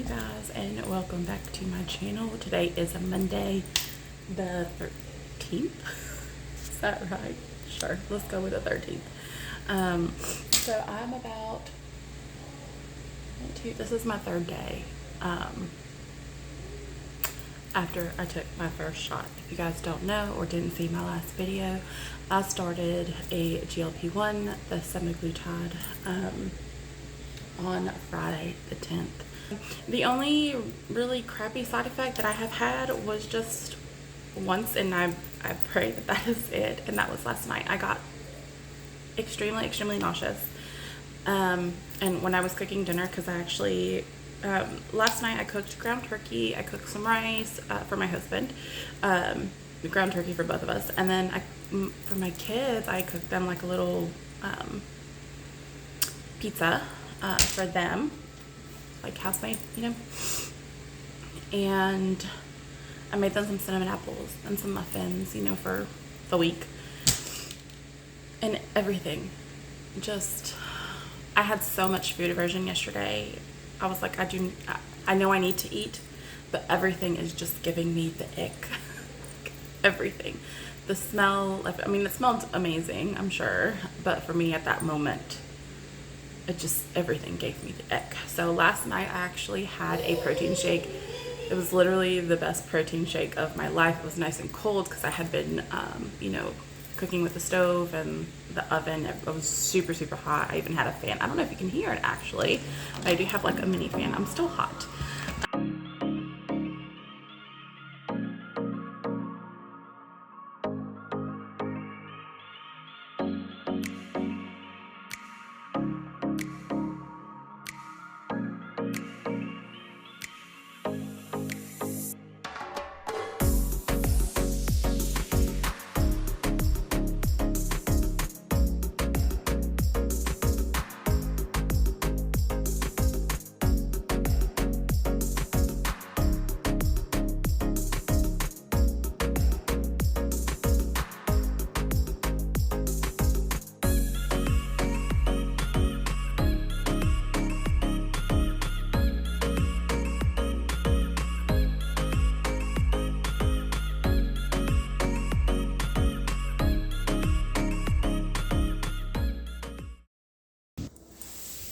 guys, and welcome back to my channel. Today is a Monday the 13th. Is that right? Sure, let's go with the 13th. So I'm about this is my third day after I took my first shot. If you guys don't know or didn't see my last video, I started a GLP-1, the Semaglutide, on Friday the 10th. The only really crappy side effect that I have had was just once, and I pray that that is it, and that was last night. I got extremely nauseous. And when I was cooking dinner, because I actually last night I cooked ground turkey, I cooked some rice for my husband, ground turkey for both of us, and then for my kids I cooked them like a little pizza for them, like house-made, you know, and I made them some cinnamon apples and some muffins, you know, for the week, and everything just, I had so much food aversion yesterday. I was like, I know I need to eat, but everything is just giving me the ick. Everything. The smell, I mean, it smelled amazing, I'm sure, but for me at that moment, everything gave me the ick. So last night I actually had a protein shake. It was literally the best protein shake of my life. It was nice and cold because I had been, you know, cooking with the stove and the oven. It was super hot. I even had a fan. I don't know if you can hear it actually, but I do have like a mini fan. I'm still hot.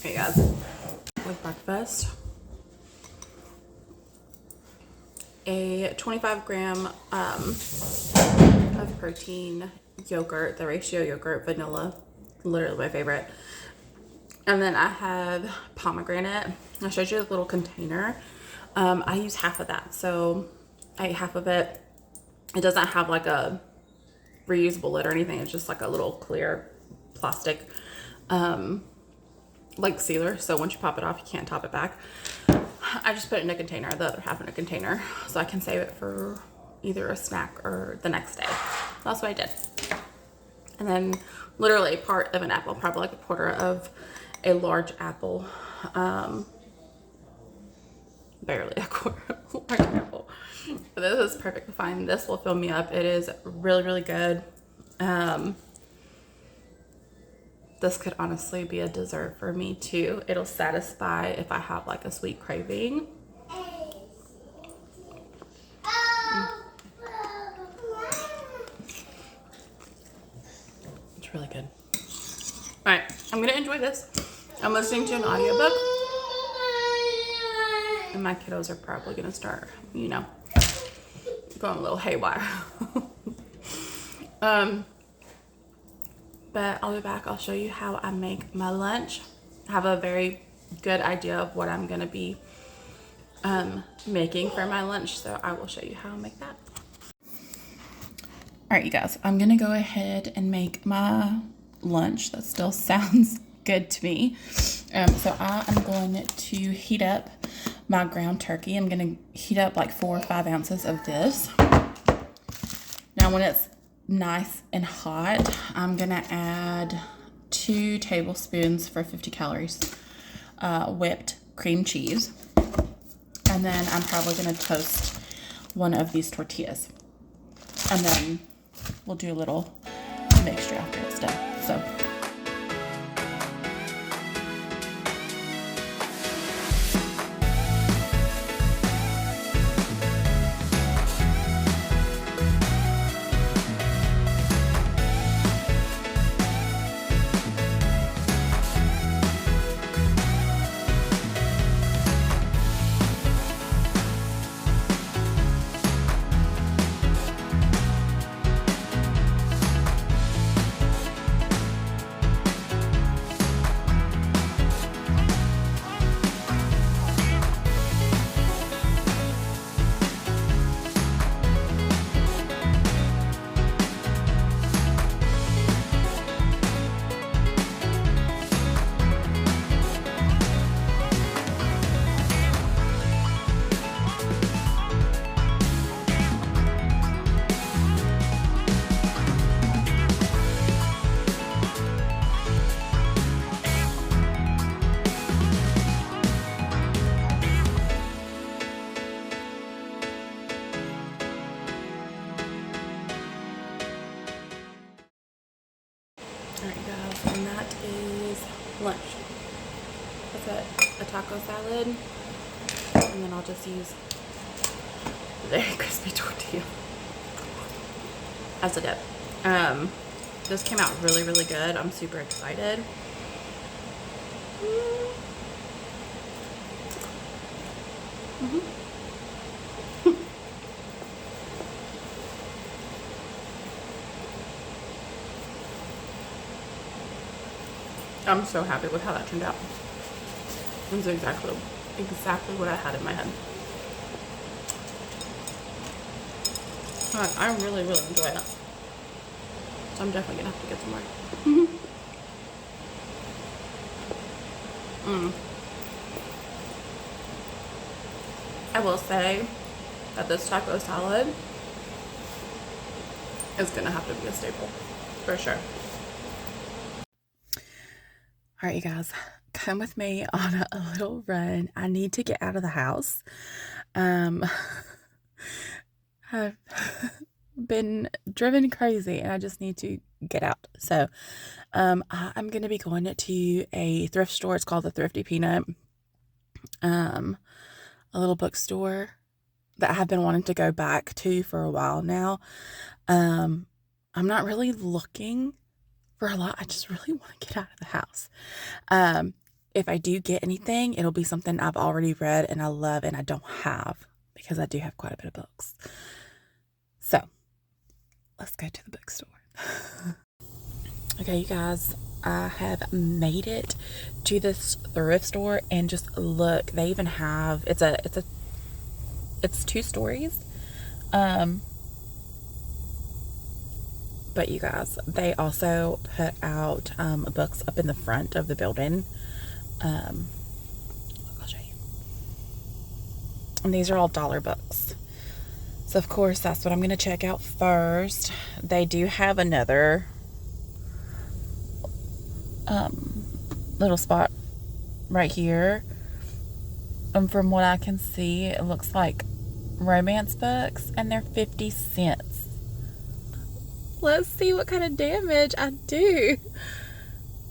Hey guys, with breakfast, a 25 gram of protein yogurt, the ratio yogurt, vanilla, literally my favorite. And then I have pomegranate. I showed you a little container. I use half of that, so I ate half of it. It doesn't have like a reusable lid or anything. It's just like a little clear plastic like sealer, so once you pop it off, you can't top it back. I just put it in a container, the other half in a container, so I can save it for either a snack or the next day. That's what I did. And then literally a part of an apple, probably like a quarter of a large apple, barely a quarter of a large apple. But this is perfectly fine. This will fill me up. It is really good. This could honestly be a dessert for me too. It'll satisfy if I have like a sweet craving. It's really good. All right, I'm gonna enjoy this. I'm listening to an audiobook, and my kiddos are probably gonna start, you know, going a little haywire. But I'll be back. I'll show you how I make my lunch. I have a very good idea of what I'm going to be making for my lunch, so I will show you how I make that. All right, you guys, I'm going to go ahead and make my lunch. That still sounds good to me. So I am going to heat up my ground turkey. I'm going to heat up like 4 or 5 ounces of this. Now, when it's nice and hot, I'm gonna add 2 tablespoons for 50 calories whipped cream cheese, and then I'm probably gonna toast one of these tortillas, and then we'll do a little mixture after it's done. So Alright, you guys, and that is lunch. That's a taco salad, and then I'll just use the very crispy tortilla as a dip. This came out really, really good. I'm super excited. I'm so happy with how that turned out. It's exactly what I had in my head. I really, really enjoy it. So I'm definitely gonna have to get some more. I will say that this taco salad is gonna have to be a staple for sure. All right, you guys, come with me on a little run. I need to get out of the house. I've been driven crazy and I just need to get out. So I'm going to be going to a thrift store. It's called the Thrifty Peanut. A little bookstore that I have been wanting to go back to for a while now. I'm not really looking for a lot. I just really want to get out of the house. If I do get anything, it'll be something I've already read and I love and I don't have, because I do have quite a bit of books. So let's go to the bookstore. Okay, you guys, I have made it to this thrift store, and just look, they even have, it's 2 stories. But you guys, they also put out books up in the front of the building. I'll show you. And these are all dollar books. So of course, that's what I'm going to check out first. They do have another little spot right here. From what I can see, it looks like romance books, and they're 50 cents. Let's see what kind of damage I do.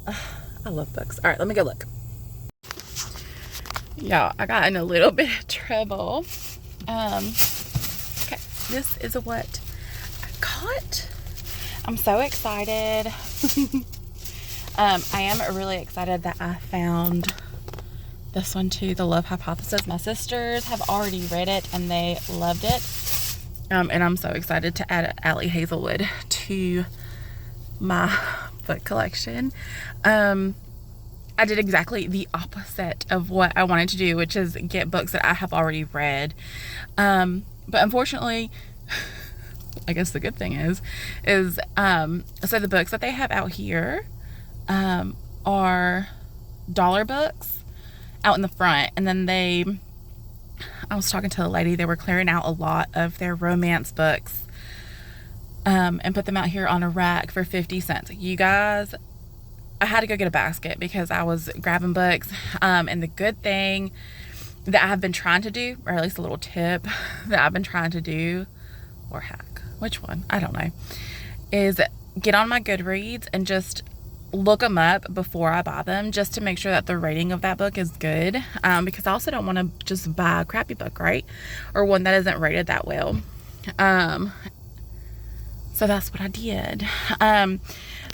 I love books. All right, let me go look. Y'all, I got in a little bit of trouble. Okay, this is what I got. I'm so excited. I am really excited that I found this one too, The Love Hypothesis. My sisters have already read it and they loved it. And I'm so excited to add Allie Hazelwood to my book collection. I did exactly the opposite of what I wanted to do, which is get books that I have already read. But unfortunately, I guess the good thing is so the books that they have out here are dollar books out in the front, and then I was talking to a lady, they were clearing out a lot of their romance books and put them out here on a rack for 50 cents. You guys, I had to go get a basket because I was grabbing books. And the good thing that I have been trying to do, or at least a little tip that I've been trying to do, or hack, which one, I don't know, is get on my Goodreads and just look them up before I buy them, just to make sure that the rating of that book is good, because I also don't want to just buy a crappy book, right, or one that isn't rated that well. So that's what I did.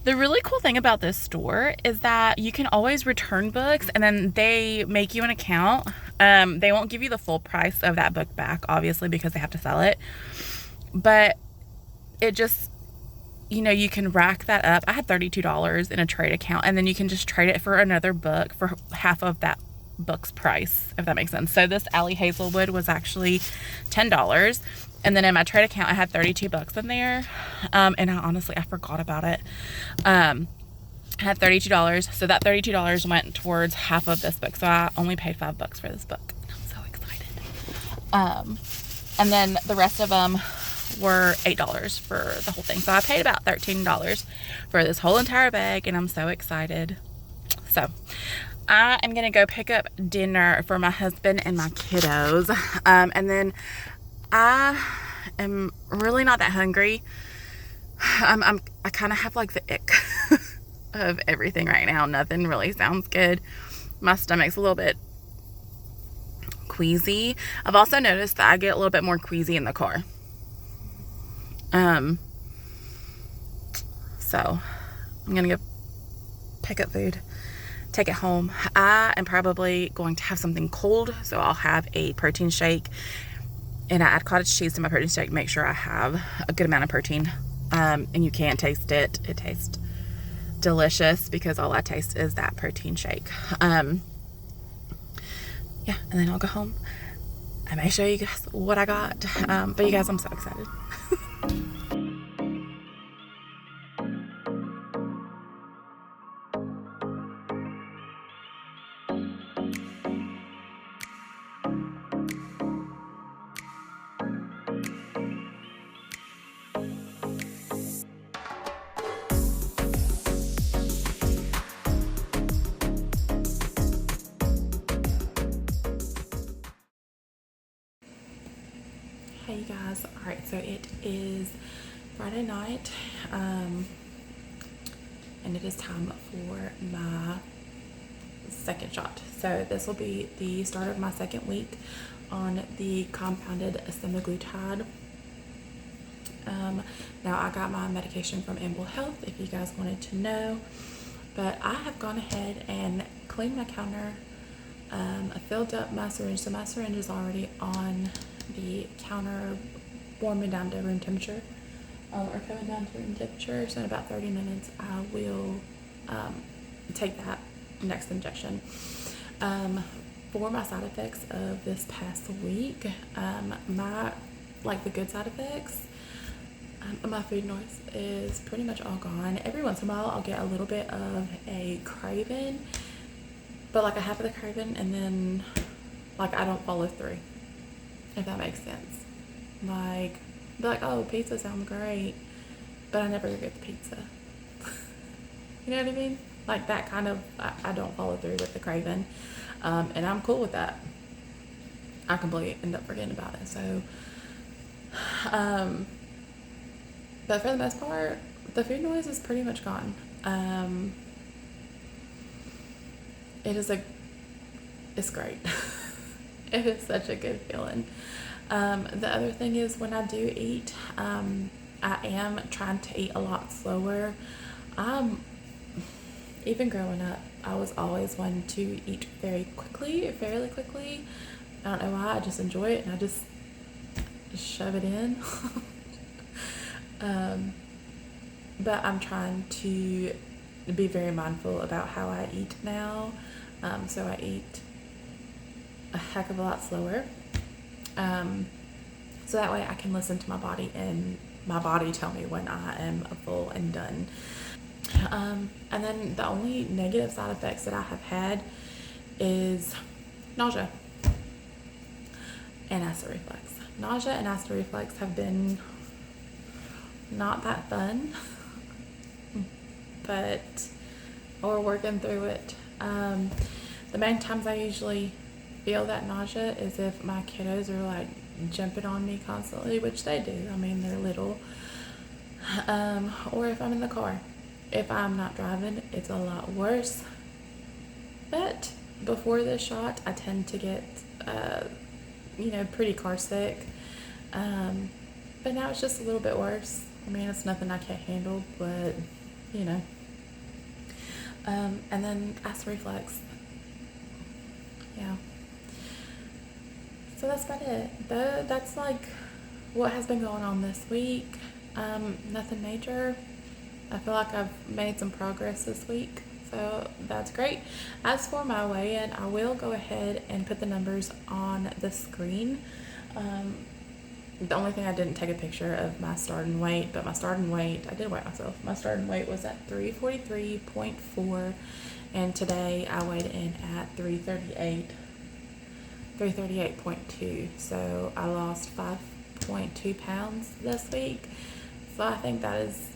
The really cool thing about this store is that you can always return books, and then they make you an account. They won't give you the full price of that book back, obviously, because they have to sell it, but it just, you can rack that up. I had $32 in a trade account, and then you can just trade it for another book for half of that book's price, if that makes sense. So this Allie Hazelwood was actually $10, and then in my trade account I had 32 bucks in there, and I forgot about it. I had $32, so that $32 went towards half of this book, so I only paid $5 for this book. I'm so excited. And then the rest of them were $8 for the whole thing, so I paid about $13 for this whole entire bag, and I'm so excited. So I am gonna go pick up dinner for my husband and my kiddos, and then I am really not that hungry. I kind of have like the ick of everything right now. Nothing really sounds good. My stomach's a little bit queasy. I've also noticed that I get a little bit more queasy in the car. So I'm gonna go pick up food, take it home. I am probably going to have something cold, so I'll have a protein shake, and I add cottage cheese to my protein shake, make sure I have a good amount of protein. And you can taste it. It tastes delicious because all I taste is that protein shake. Yeah, and then I'll go home. I may show you guys what I got. But you guys, I'm so excited. Hey you guys, alright, so it is Friday night, and it is time for my second shot. So this will be the start of my second week on the compounded semaglutide. Now I got my medication from Amble Health, if you guys wanted to know, but I have gone ahead and cleaned my counter. I filled up my syringe, so my syringe is already on the counter, warming down to room temperature, or coming down to room temperature. So in about 30 minutes, I will take that next injection. For my side effects of this past week, the good side effects, my food noise is pretty much all gone. Every once in a while, I'll get a little bit of a craving, but like I have the craving and then like I don't follow through, if that makes sense. Like, be like, oh, pizza sounds great, but I never get the pizza. You know what I mean? Like that kind of, I don't follow through with the craving, and I'm cool with that. I completely end up forgetting about it. So, but for the most part, the food noise is pretty much gone. It's great. It is such a good feeling. The other thing is when I do eat, I am trying to eat a lot slower. Even growing up, I was always one to eat fairly quickly. I don't know why, I just enjoy it and I just shove it in. But I'm trying to be very mindful about how I eat now. So I eat a heck of a lot slower. So that way I can listen to my body and my body tell me when I am full and done. And then the only negative side effects that I have had is nausea and acid reflux. Nausea and acid reflux have been not that fun, but we're working through it. The main times I usually feel that nausea is if my kiddos are like jumping on me constantly, which they do. I mean, they're little. Or if I'm in the car. If I'm not driving, it's a lot worse. But before this shot, I tend to get, pretty car sick. But now it's just a little bit worse. I mean, it's nothing I can't handle, but, and then acid reflux. Yeah. So that's about it. That's like what has been going on this week. Nothing major. I feel like I've made some progress this week, so that's great. As for my weigh-in, I will go ahead and put the numbers on the screen. The only thing I didn't take a picture of my starting weight, but my starting weight, I did weigh myself. My starting weight was at 343.4, and today I weighed in at 338.2. So I lost 5.2 pounds this week. So I think that is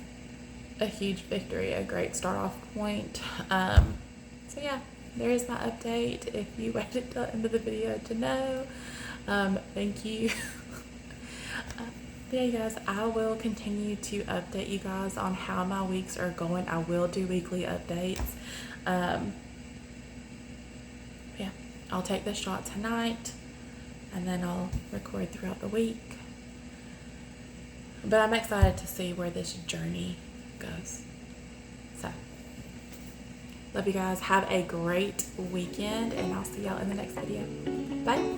a huge victory, a great start off point. So yeah, there is my update. If you waited till the end of the video to know, thank you. But yeah, you guys, I will continue to update you guys on how my weeks are going. I will do weekly updates. Yeah, I'll take the shot tonight and then I'll record throughout the week. But I'm excited to see where this journey goes. So, love you guys. Have a great weekend, and I'll see y'all in the next video. Bye.